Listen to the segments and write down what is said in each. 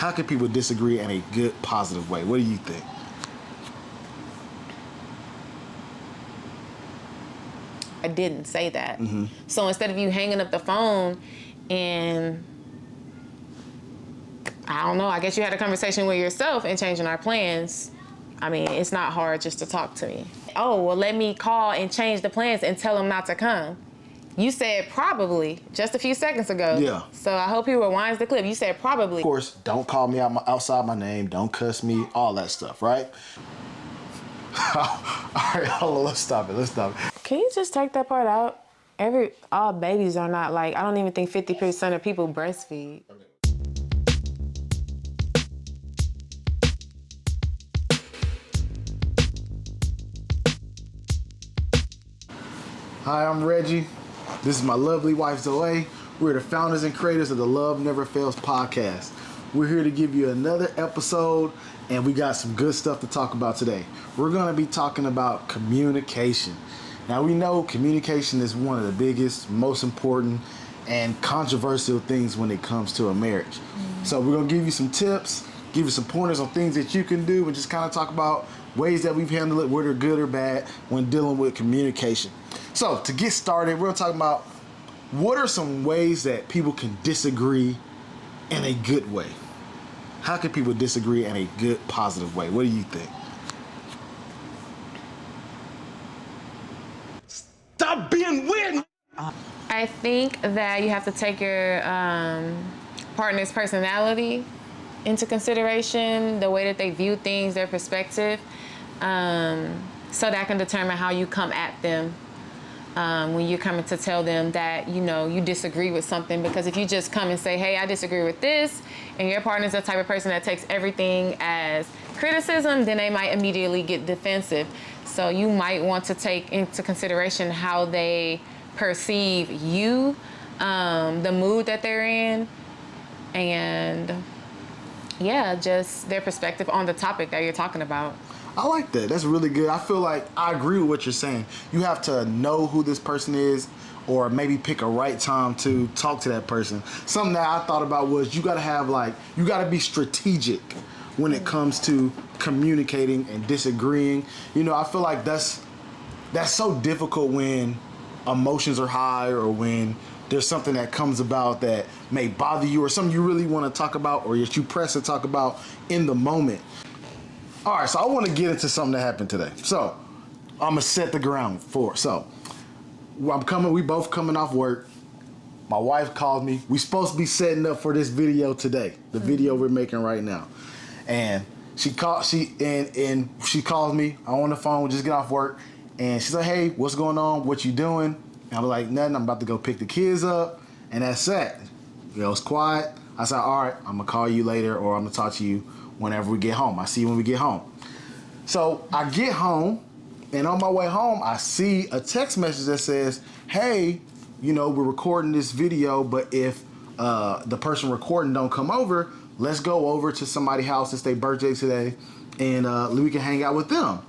How can people disagree in a good, positive way? What do you think? I didn't say that. So instead of you hanging up the phone and, I don't know, I guess you had a conversation with yourself and changing our plans. I mean, it's not hard just to talk to me. Oh, well, let me call and change the plans and tell them not to come. You said probably just a few seconds ago. Yeah. So I hope he rewinds the clip. You said probably. Of course, don't call me outside my name. Don't cuss me. All that stuff, right? All right, hold on. Let's stop it. Can you just take that part out? All babies are not like, I don't even think 50% of people breastfeed. Hi, I'm Reggie. This is my lovely wife, Zoe. We're the founders and creators of the Love Never Fails podcast. We're here to give you another episode, and we got some good stuff to talk about today. We're going to be talking about communication. Now, we know communication is one of the biggest, most important, and controversial things when it comes to a marriage. So we're going to give you some tips, give you some pointers on things that you can do, and just kind of talk about ways that we've handled it, whether good or bad, when dealing with communication. So to get started, we're going to talk about what are some ways that people can disagree in a good way. How can people disagree in a good, positive way? What do you think? Stop being weird! I think that you have to take your partner's personality into consideration, the way that they view things, their perspective, so that can determine how you come at them when you're coming to tell them that, you know, you disagree with something. Because if you just come and say, hey, I disagree with this, and your partner's the type of person that takes everything as criticism, then they might immediately get defensive. So you might want to take into consideration how they perceive you, the mood that they're in, and yeah, just their perspective on the topic that you're talking about. I like that. That's really good. I feel like I agree with what you're saying. You have to know who this person is, or maybe pick a right time to talk to that person. Something that I thought about was you got to be strategic when it comes to communicating and disagreeing. You know, I feel like that's so difficult when emotions are high, or when there's something that comes about that may bother you, or something you really want to talk about, or that you press to talk about in the moment. All right, so I want to get into something that happened today. So I'm gonna set the ground for it. So we both coming off work. My wife called me. We supposed to be setting up for this video today, the video we're making right now. And she called me. I'm on the phone. We just get off work, and she said, "Hey, what's going on? What you doing?" And I was like, "Nothing. I'm about to go pick the kids up." And that's it. You know, it's quiet. I said, "All right, I'm gonna call you later, or I'm gonna talk to you whenever we get home. I see you when we get home." So I get home, and on my way home, I see a text message that says, "Hey, you know, we're recording this video, but if the person recording don't come over, let's go over to somebody's house. It's their birthday today, and we can hang out with them."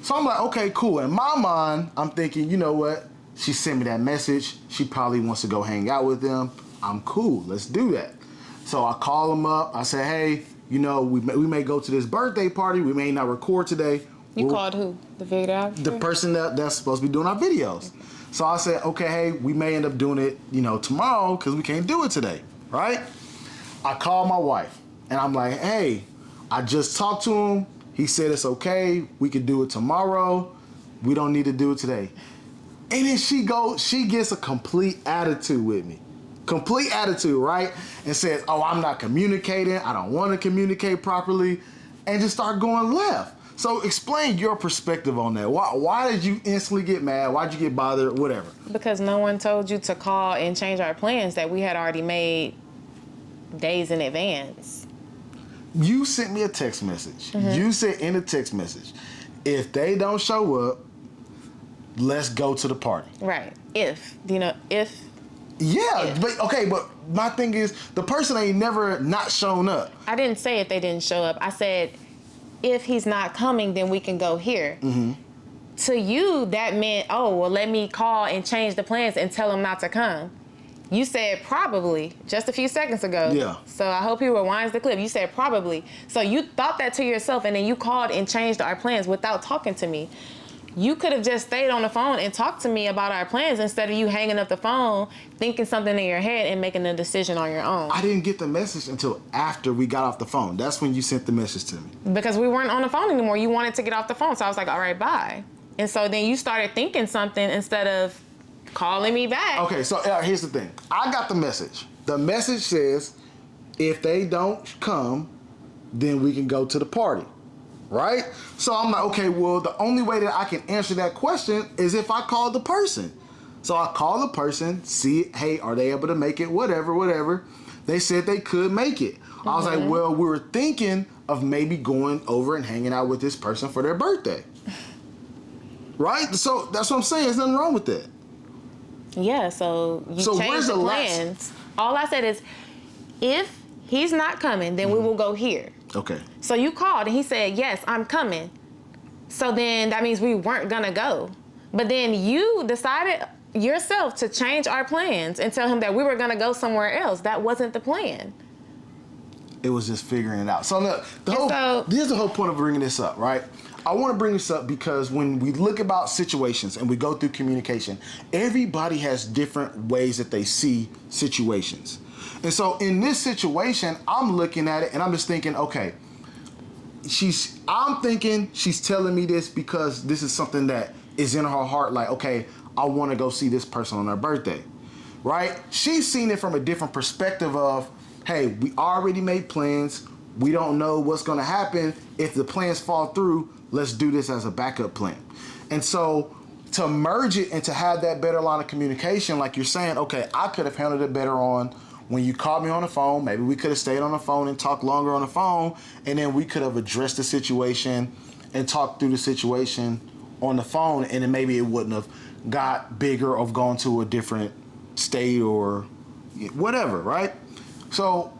So I'm like, okay, cool. In my mind, I'm thinking, you know what? She sent me that message. She probably wants to go hang out with them. I'm cool. Let's do that. So I call them up. I say, hey, you know, we may go to this birthday party. We may not record today. You called who? The videographer? The person that's supposed to be doing our videos. Okay. So I said, okay, hey, we may end up doing it, you know, tomorrow because we can't do it today, right? I called my wife, and I'm like, hey, I just talked to him. He said it's okay. We could do it tomorrow. We don't need to do it today. And then she gets a complete attitude with me. Complete attitude, right? And says, oh, I'm not communicating. I don't want to communicate properly. And just start going left. So explain your perspective on that. Why did you instantly get mad? Why'd you get bothered? Whatever. Because no one told you to call and change our plans that we had already made days in advance. You sent me a text message. Mm-hmm. You said in a text message, if they don't show up, let's go to the party. Right. If. Yeah, but my thing is, the person ain't never not shown up. I didn't say if they didn't show up. I said, if he's not coming, then we can go here. Mm-hmm. To you, that meant, oh, well, let me call and change the plans and tell him not to come. You said probably just a few seconds ago. Yeah. So I hope he rewinds the clip. You said probably. So you thought that to yourself, and then you called and changed our plans without talking to me. You could have just stayed on the phone and talked to me about our plans instead of you hanging up the phone, thinking something in your head and making a decision on your own. I didn't get the message until after we got off the phone. That's when you sent the message to me. Because we weren't on the phone anymore. You wanted to get off the phone. So I was like, all right, bye. And so then you started thinking something instead of calling me back. Okay, so here's the thing. I got the message. The message says, if they don't come, then we can go to the party. Right? So I'm like, okay, well, the only way that I can answer that question is if I call the person. So I call the person, see, hey, are they able to make it? Whatever. They said they could make it. I was like, well, we were thinking of maybe going over and hanging out with this person for their birthday. Right? So that's what I'm saying. There's nothing wrong with that. Yeah, so you So changed where's the the plans. All I said is, if he's not coming, then we will go here. Okay. So you called and he said, yes, I'm coming. So then that means we weren't gonna go. But then you decided yourself to change our plans and tell him that we were gonna go somewhere else. That wasn't the plan. It was just figuring it out. So look, here's the whole point of bringing this up, right? I want to bring this up because when we look about situations and we go through communication, everybody has different ways that they see situations. And so in this situation, I'm looking at it and I'm just thinking, okay, I'm thinking she's telling me this because this is something that is in her heart, like, okay, I want to go see this person on her birthday, right? She's seen it from a different perspective of, hey, we already made plans. We don't know what's going to happen. If the plans fall through, let's do this as a backup plan. And so to merge it and to have that better line of communication, like you're saying, okay, I could have handled it better on when you called me on the phone. Maybe we could have stayed on the phone and talked longer on the phone, and then we could have addressed the situation and talked through the situation on the phone, and then maybe it wouldn't have got bigger or gone to a different state or whatever, right? So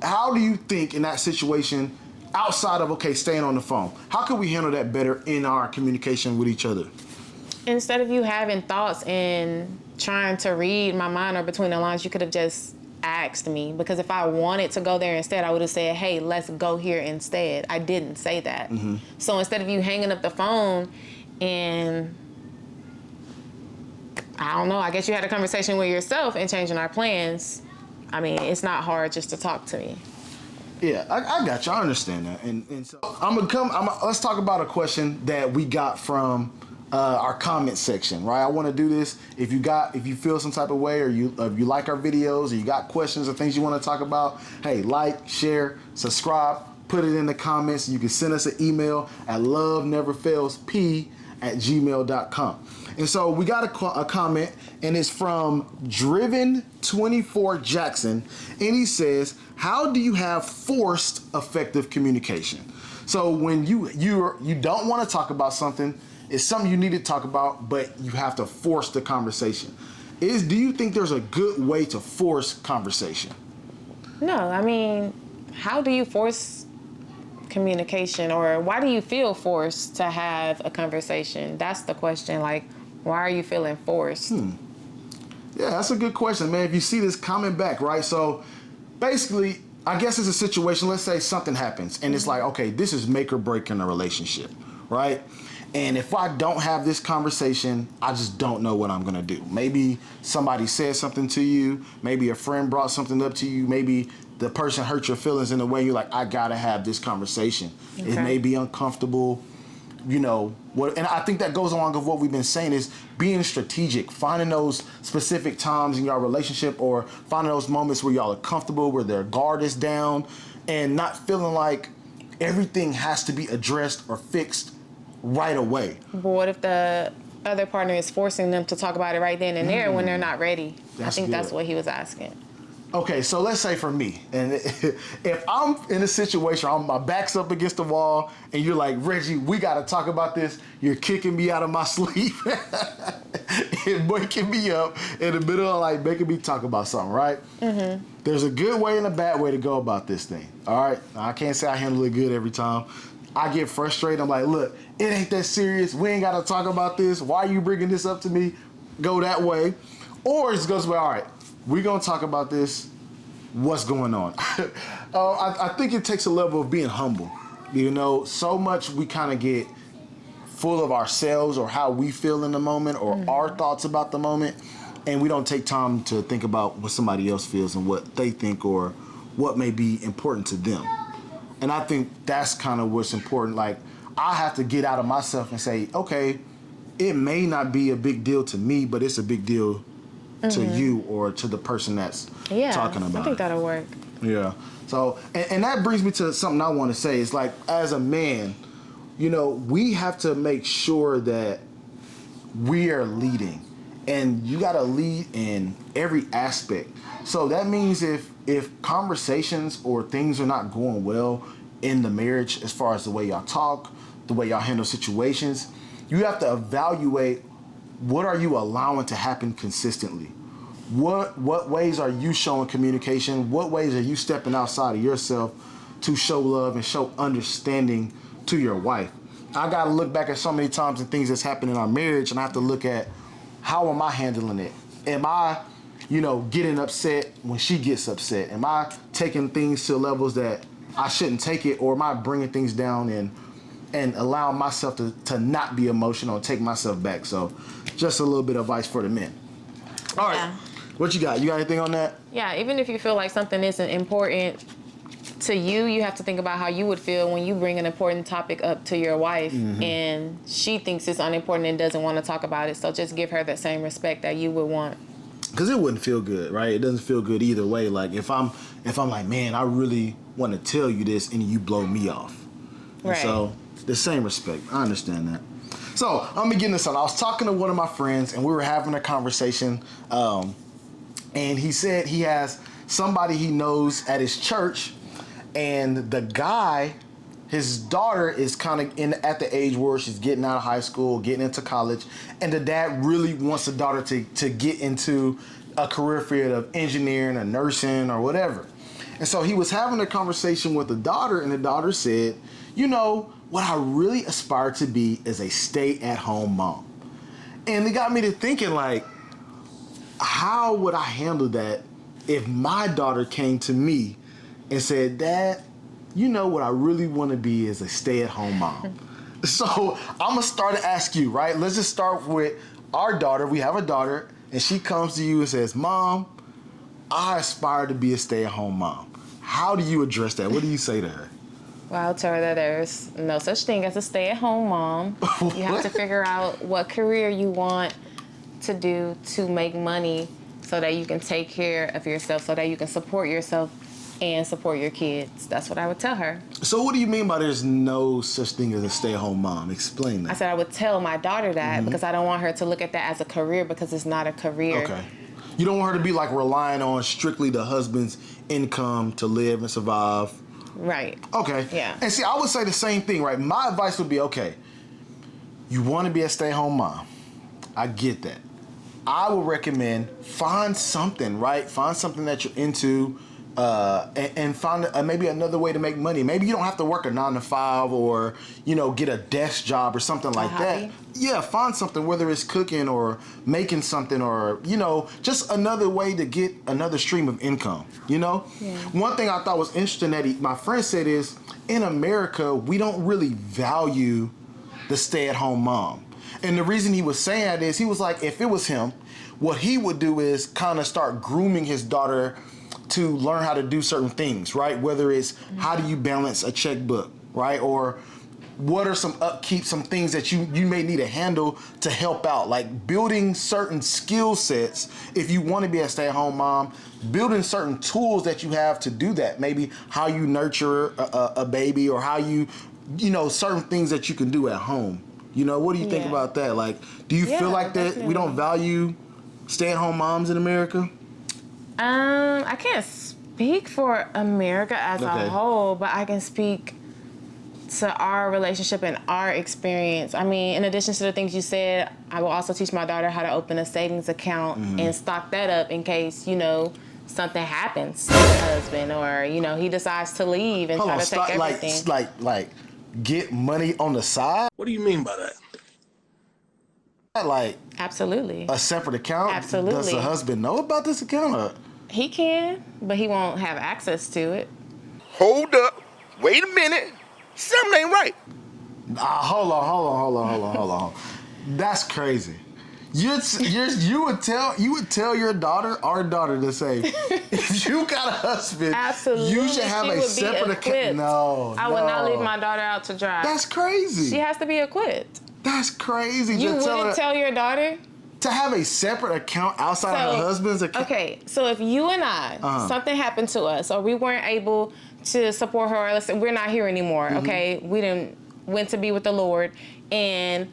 how do you think in that situation, outside of, okay, staying on the phone, how can we handle that better in our communication with each other? Instead of you having thoughts and trying to read my mind or between the lines, you could have just asked me. Because if I wanted to go there instead, I would have said, hey, let's go here instead. I didn't say that. Mm-hmm. So instead of you hanging up the phone and, I don't know, I guess you had a conversation with yourself and changing our plans. I mean, it's not hard just to talk to me. Yeah, I got you. I understand that. And so let's talk about a question that we got from our comment section, right? I want to do this. If you feel some type of way, or you like our videos, or you got questions or things you want to talk about, hey, like, share, subscribe, put it in the comments. You can send us an email at luvneverfailsp@gmail.com. And so we got a comment, and it's from Driven24 Jackson, and he says, how do you have forced effective communication? So when you don't want to talk about something, it's something you need to talk about, but you have to force the conversation. Do you think there's a good way to force conversation? No, I mean, how do you force communication, or why do you feel forced to have a conversation? That's the question. Like, why are you feeling forced? Yeah, that's a good question, man. If you see this comment back, right? So basically, I guess it's a situation. Let's say something happens and it's like, okay, this is make or break in a relationship, right? And if I don't have this conversation, I just don't know what I'm going to do. Maybe somebody said something to you. Maybe a friend brought something up to you. Maybe the person hurt your feelings in a way you're like, I got to have this conversation. Okay. It may be uncomfortable, you know. And I think that goes along with what we've been saying is being strategic, finding those specific times in your relationship, or finding those moments where y'all are comfortable, where their guard is down, and not feeling like everything has to be addressed or fixed right away. But what if the other partner is forcing them to talk about it right then and there when they're not ready? I think that's what he was asking. Okay, so let's say for me, and if I'm in a situation, my back's up against the wall, and you're like, Reggie, we got to talk about this. You're kicking me out of my sleep and waking me up in the middle of like making me talk about something, right? Mm-hmm. There's a good way and a bad way to go about this thing, all right? I can't say I handle it good every time. I get frustrated. I'm like, look, it ain't that serious. We ain't got to talk about this. Why are you bringing this up to me? Go that way. Or it goes, well, all right, we're going to talk about this. What's going on? I think it takes a level of being humble. You know, so much we kind of get full of ourselves or how we feel in the moment or our thoughts about the moment, and we don't take time to think about what somebody else feels and what they think or what may be important to them. And I think that's kind of what's important. Like, I have to get out of myself and say, okay, it may not be a big deal to me, but it's a big deal to you or to the person that's talking about it. I think that'll work. Yeah. So, and that brings me to something I want to say. It's like, as a man, you know, we have to make sure that we are leading. And you got to lead in every aspect. So that means if conversations or things are not going well in the marriage, as far as the way y'all talk, the way y'all handle situations, you have to evaluate, what are you allowing to happen consistently? What ways are you showing communication? What ways are you stepping outside of yourself to show love and show understanding to your wife? I got to look back at so many times and things that's happened in our marriage, and I have to look at, how am I handling it? Am I, you know, getting upset when she gets upset? Am I taking things to levels that I shouldn't take it, or am I bringing things down and allowing myself to not be emotional and take myself back? So just a little bit of advice for the men. All right. Yeah. What you got? You got anything on that? Yeah, even if you feel like something isn't important to you, you have to think about how you would feel when you bring an important topic up to your wife and she thinks it's unimportant and doesn't want to talk about it. So just give her that same respect that you would want. Because it wouldn't feel good, right? It doesn't feel good either way. Like, if I'm like, man, I really want to tell you this, and you blow me off. Right. So the same respect. I understand that. So I'm beginning this on. I was talking to one of my friends, and we were having a conversation. And he said he has somebody he knows at his church, and the guy, his daughter is kind of at the age where she's getting out of high school, getting into college, and the dad really wants the daughter to get into a career field of engineering or nursing or whatever. And so he was having a conversation with the daughter, and the daughter said, you know, what I really aspire to be is a stay-at-home mom. And it got me to thinking, like, how would I handle that if my daughter came to me and said, Dad, you know what I really want to be is a stay-at-home mom. So I'm going to start to ask you, right? Let's just start with our daughter. We have a daughter, and she comes to you and says, Mom, I aspire to be a stay-at-home mom. How do you address that? What do you say to her? Well, I'll tell her that there's no such thing as a stay-at-home mom. You have to figure out what career you want to do to make money so that you can take care of yourself, so that you can support yourself and support your kids. That's what I would tell her. So what do you mean by there's no such thing as a stay-at-home mom? Explain that. I said I would tell my daughter that because I don't want her to look at that as a career, because it's not a career. Okay. You don't want her to be like relying on strictly the husband's income to live and survive. Right. Okay. Yeah. And see, I would say the same thing, right? My advice would be, okay, you want to be a stay-at-home mom. I get that. I would recommend find something, right? Find something that you're into, and find maybe another way to make money. Maybe you don't have to work a 9-to-5 or, you know, get a desk job or something like that. Yeah, find something, whether it's cooking or making something or, you know, just another way to get another stream of income, you know? Yeah. One thing I thought was interesting that my friend said is, in America, we don't really value the stay-at-home mom. And the reason he was saying that is, he was like, if it was him, what he would do is kind of start grooming his daughter to learn how to do certain things, right? Whether it's how do you balance a checkbook, right? Or what are some upkeep, some things that you may need to handle to help out, like building certain skill sets. If you want to be a stay-at-home mom, building certain tools that you have to do that. Maybe how you nurture a baby, or how you know, certain things that you can do at home. You know, what do you think about that? Like, do you feel like that definitely. We don't value stay-at-home moms in America? I can't speak for America as a whole, but I can speak to our relationship and our experience. I mean, in addition to the things you said, I will also teach my daughter how to open a savings account and stock that up in case, you know, something happens to the husband, or, you know, he decides to leave and try to take everything. Like get money on the side? What do you mean by that? Like Absolutely. a separate account? Absolutely. Does the husband know about this account? Or? He can, but he won't have access to it. Hold up. Wait a minute. Something ain't right. Hold on. That's crazy. You would tell your daughter, our daughter, to say, if you got a husband, Absolutely. you should have a separate account. No, I would not leave my daughter out to dry. That's crazy. She has to be equipped. That's crazy. You wouldn't tell your daughter? To have a separate account outside of her husband's account? Okay, so if you and I, something happened to us, or we weren't able to support her, or listen, we're not here anymore, okay? We didn't went to be with the Lord, and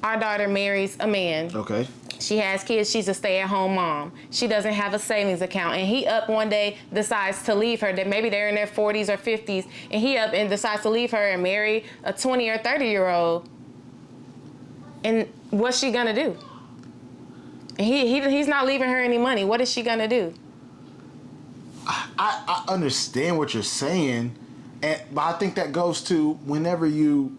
our daughter marries a man. Okay. She has kids. She's a stay-at-home mom. She doesn't have a savings account. And he up one day decides to leave her. That maybe they're in their 40s or 50s. And he up and decides to leave her and marry a 20 or 30-year-old. And what's she going to do? He's not leaving her any money. What is she going to do? I understand what you're saying. But I think that goes to whenever you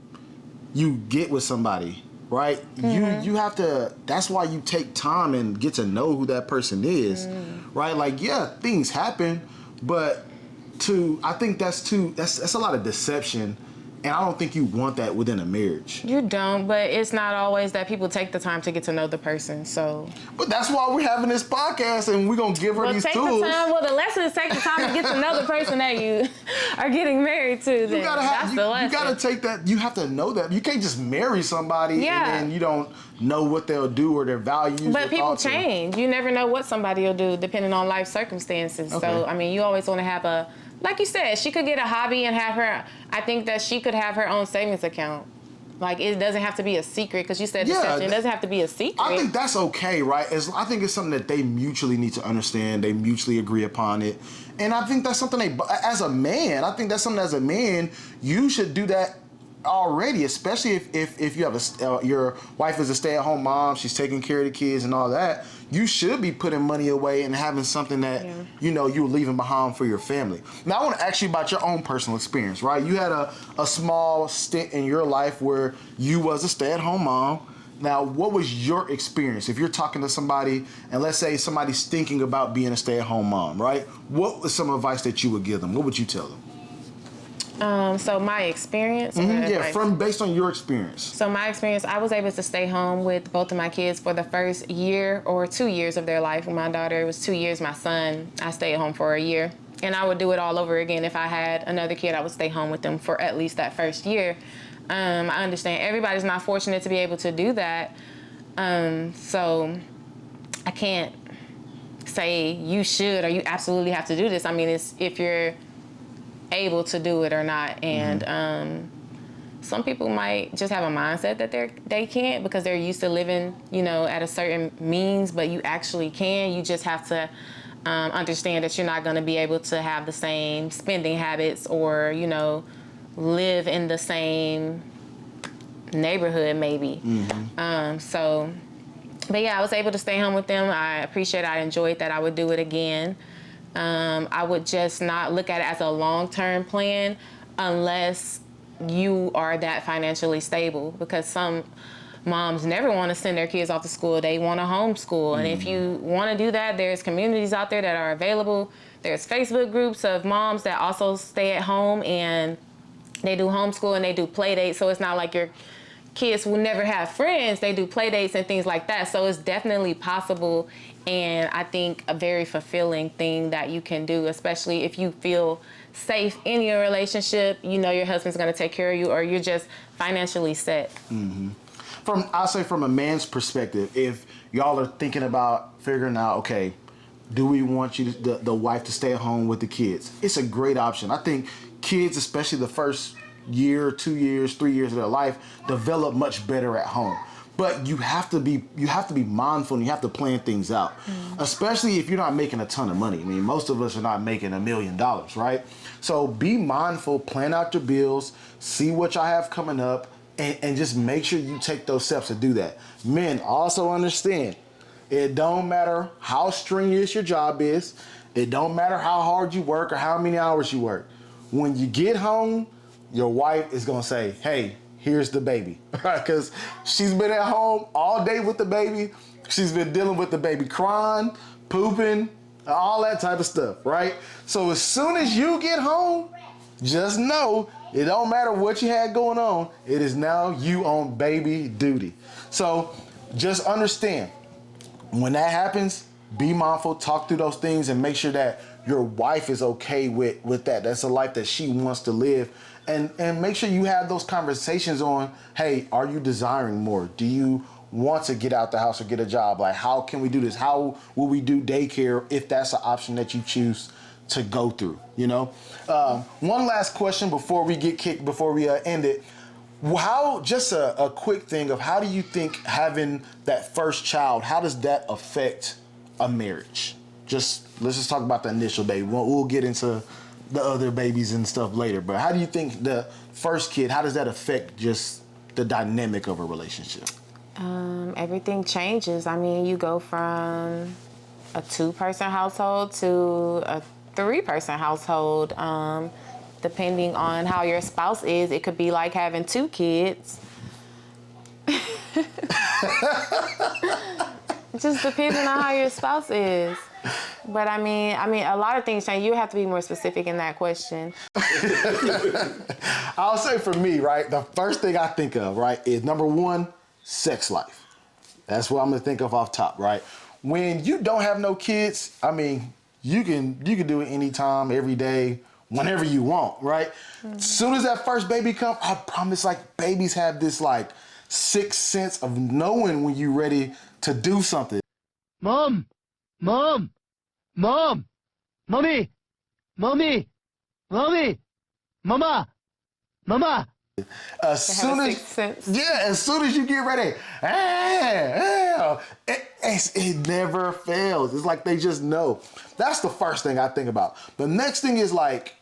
get with somebody. Right? You have to, that's why you take time and get to know who that person is. Right? Like, yeah, things happen, but I think that's a lot of deception, and I don't think you want that within a marriage. You don't, but it's not always that people take the time to get to know the person, so. But that's why we're having this podcast, and we're going to give her these tools. The lesson is take the time to get to know the person that you are getting married to. Then. That's the lesson. You got to take that, you have to know that. You can't just marry somebody and then you don't know what they'll do or their values. But people change. You never know what somebody will do depending on life circumstances. Okay. So, I mean, you always want to have like you said, she could get a hobby and I think that she could have her own savings account. Like, it doesn't have to be a secret, because you said deception. It doesn't have to be a secret. I think that's okay, right? I think it's something that they mutually need to understand. They mutually agree upon it. And I think that's something as a man, you should do that already, especially if you have your wife is a stay-at-home mom, she's taking care of the kids and all that. You should be putting money away and having something that you're leaving behind for your family. Now, I want to ask you about your own personal experience, right? You had a small stint in your life where you was a stay-at-home mom. Now, what was your experience? If you're talking to somebody, and let's say somebody's thinking about being a stay-at-home mom, right? What was some advice that you would give them? What would you tell them? So my experience? Based on your experience. So my experience, I was able to stay home with both of my kids for the first year or 2 years of their life. With my daughter, it was 2 years. My son, I stayed home for a year. And I would do it all over again. If I had another kid, I would stay home with them for at least that first year. I understand everybody's not fortunate to be able to do that. So I can't say you should or you absolutely have to do this. I mean, it's if you're able to do it or not. And some people might just have a mindset that they can't because they're used to living, at a certain means, but you actually can. You just have to understand that you're not going to be able to have the same spending habits or, live in the same neighborhood maybe. But yeah, I was able to stay home with them. I enjoyed that. I would do it again. I would just not look at it as a long-term plan unless you are that financially stable, because some moms never want to send their kids off to school. They want to homeschool. And if you want to do that, there's communities out there that are available. There's Facebook groups of moms that also stay at home and they do homeschool and they do play dates. So it's not like your kids will never have friends. They do play dates and things like that. So it's definitely possible, and I think a very fulfilling thing that you can do, especially if you feel safe in your relationship, your husband's going to take care of you, or you're just financially set. I'll say from a man's perspective, if y'all are thinking about figuring out, okay, do we want the wife to stay at home with the kids? It's a great option. I think kids, especially the first year, 2 years, 3 years of their life, develop much better at home. But you have to be mindful and you have to plan things out, especially if you're not making a ton of money. I mean, most of us are not making $1 million, right? So be mindful, plan out your bills, see what y'all have coming up, and just make sure you take those steps to do that. Men, also understand, it don't matter how strenuous your job is. It don't matter how hard you work or how many hours you work. When you get home, your wife is going to say, hey, here's the baby, right? Because she's been at home all day with the baby. She's been dealing with the baby crying, pooping, all that type of stuff, right? So as soon as you get home, just know it don't matter what you had going on. It is now you on baby duty. So just understand, when that happens, be mindful, talk through those things, and make sure that your wife is okay with that. That's a life that she wants to live. And make sure you have those conversations on, hey, are you desiring more? Do you want to get out the house or get a job? Like, how can we do this? How will we do daycare if that's an option that you choose to go through, you know? One last question before we end it. How, just a quick thing of how do you think having that first child, how does that affect a marriage? Let's just talk about the initial baby. We'll get into the other babies and stuff later, but how do you think the first kid, how does that affect just the dynamic of a relationship? Everything changes. I mean, you go from a 2-person household to a 3-person household. Depending on how your spouse is, it could be like having 2 kids. It just depends on how your spouse is. But I mean, a lot of things change. You have to be more specific in that question. I'll say for me, right, the first thing I think of, right, is number 1, sex life. That's what I'm gonna think of off top, right? When you don't have no kids, I mean, you can do it anytime, every day, whenever you want, right? Mm-hmm. Soon as that first baby comes, I promise, like, babies have this like sixth sense of knowing when you're ready to do something. Mom, mommy, mama. As soon as you get ready, it never fails. It's like they just know. That's the first thing I think about. The next thing is like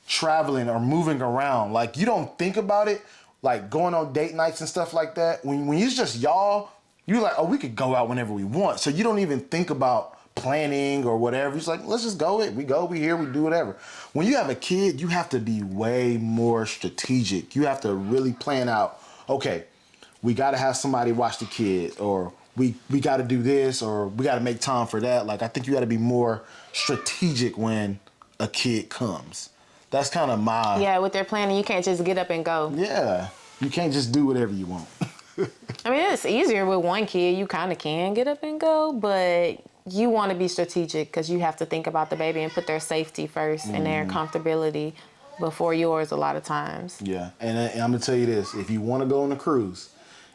traveling or moving around. Like, you don't think about it, like going on date nights and stuff like that. When it's just y'all, you're like, oh, we could go out whenever we want. So you don't even think about planning or whatever. It's like, let's just go. We here, we do whatever. When you have a kid, you have to be way more strategic. You have to really plan out, okay, we got to have somebody watch the kid, or we got to do this, or we got to make time for that. Like, I think you got to be more strategic when a kid comes. That's kind of my... Yeah, with their planning, you can't just get up and go. Yeah, you can't just do whatever you want. I mean, it's easier with one kid. You kind of can get up and go, but you want to be strategic because you have to think about the baby and put their safety first and their comfortability before yours a lot of times. Yeah, and I'm going to tell you this. If you want to go on a cruise,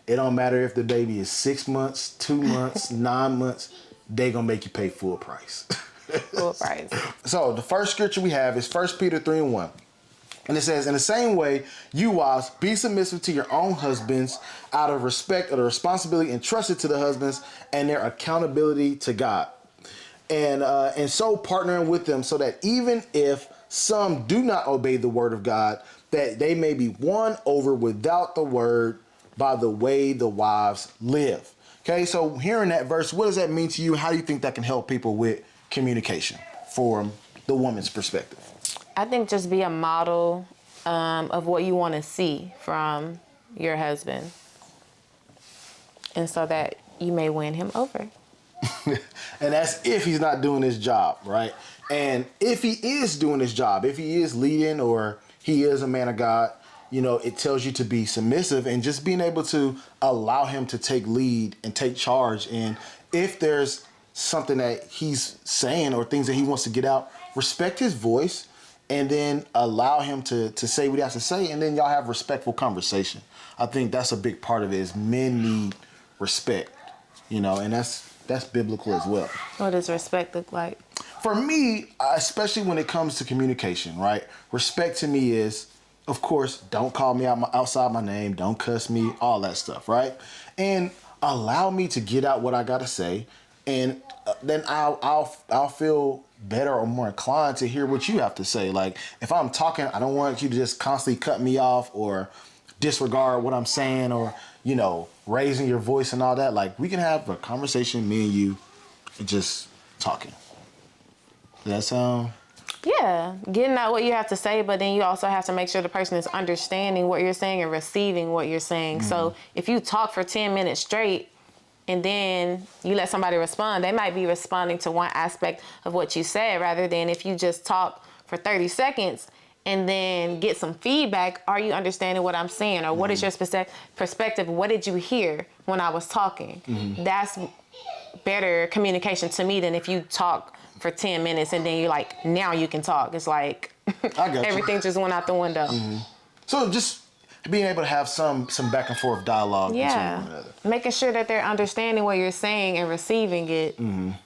it don't matter if the baby is 6 months, 2 months, 9 months, they going to make you pay full price. Full price. So the first scripture we have is 1 Peter 3:1. And it says, in the same way, you wives, be submissive to your own husbands out of respect of the responsibility entrusted to the husbands and their accountability to God. And so partnering with them so that even if some do not obey the word of God, that they may be won over without the word by the way the wives live. Okay, so hearing that verse, what does that mean to you? How do you think that can help people with communication from the woman's perspective? I think just be a model of what you want to see from your husband, and so that you may win him over. And that's if he's not doing his job, right? And if he is doing his job, if he is leading or he is a man of God, you know, it tells you to be submissive and just being able to allow him to take lead and take charge. And if there's something that he's saying or things that he wants to get out, respect his voice and then allow him to say what he has to say, and then y'all have respectful conversation. I think that's a big part of it, is men need respect, you know, and that's biblical as well. What does respect look like? For me, especially when it comes to communication, right? Respect to me is, of course, don't call me outside my name, don't cuss me, all that stuff, right? And allow me to get out what I gotta say, and then I'll feel better or more inclined to hear what you have to say. Like, if I'm talking, I don't want you to just constantly cut me off or disregard what I'm saying, or, you know, raising your voice and all that. Like, we can have a conversation, me and you, and just talking. Does that sound? Yeah, getting out what you have to say, but then you also have to make sure the person is understanding what you're saying and receiving what you're saying. So if you talk for 10 minutes straight and then you let somebody respond, they might be responding to one aspect of what you said, rather than if you just talk for 30 seconds and then get some feedback. Are you understanding what I'm saying? Or what is your perspective? What did you hear when I was talking? That's better communication to me than if you talk for 10 minutes and then you're like, now you can talk. It's like I got you. everything just went out the window. So just being able to have some back and forth dialogue between one another. Making sure that they're understanding what you're saying and receiving it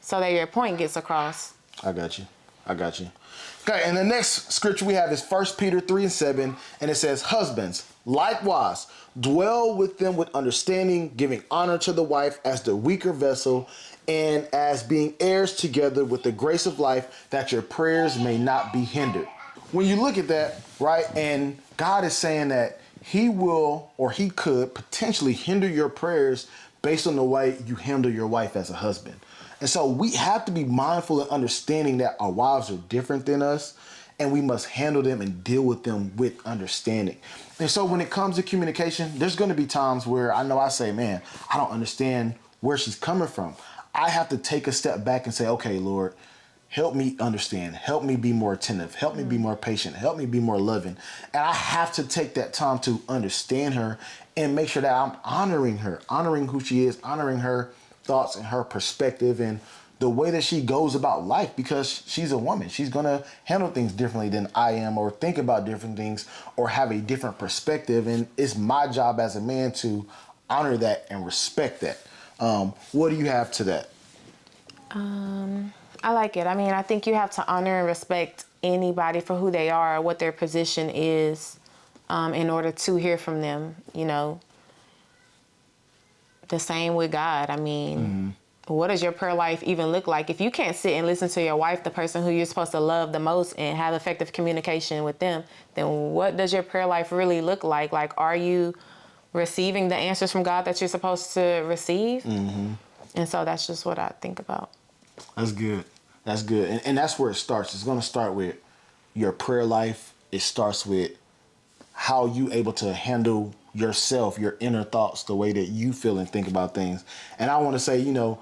so that your point gets across. I got you. Okay, and the next scripture we have is 1 Peter 3:7, and it says, husbands, likewise, dwell with them with understanding, giving honor to the wife as the weaker vessel, and as being heirs together with the grace of life, that your prayers may not be hindered. When you look at that, right, and God is saying that he will, or he could potentially hinder your prayers based on the way you handle your wife as a husband. And so we have to be mindful and understanding that our wives are different than us, and we must handle them and deal with them with understanding. And so when it comes to communication, there's going to be times where I know I say, man, I don't understand where she's coming from. I have to take a step back and say, okay, Lord, help me understand. Help me be more attentive. Help me be more patient. Help me be more loving. And I have to take that time to understand her and make sure that I'm honoring her, honoring who she is, honoring her thoughts and her perspective and the way that she goes about life, because she's a woman. She's going to handle things differently than I am, or think about different things, or have a different perspective. And it's my job as a man to honor that and respect that. What do you have to that? I like it. I mean, I think you have to honor and respect anybody for who they are, what their position is, in order to hear from them, you know. The same with God. I mean, what does your prayer life even look like? If you can't sit and listen to your wife, the person who you're supposed to love the most, and have effective communication with them, then what does your prayer life really look like? Like, are you receiving the answers from God that you're supposed to receive? And so that's just what I think about. That's good. That's good. And that's where it starts. It's going to start with your prayer life. It starts with how you able to handle yourself, your inner thoughts, the way that you feel and think about things. And I want to say, you know,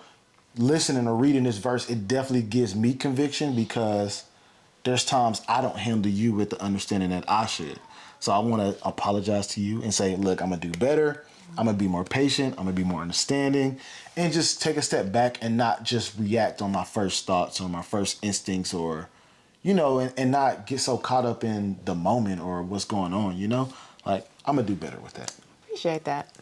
listening or reading this verse, it definitely gives me conviction, because there's times I don't handle you with the understanding that I should. So I want to apologize to you and say, look, I'm going to do better. I'm going to be more patient. I'm going to be more understanding, and just take a step back and not just react on my first thoughts or my first instincts, or, you know, and not get so caught up in the moment or what's going on, you know, like I'm going to do better with that. Appreciate that.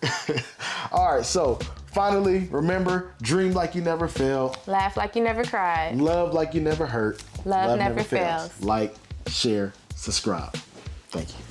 All right. So finally, remember, dream like you never failed. Laugh like you never cried. Love like you never hurt. Love never fails. Like, share, subscribe. Thank you.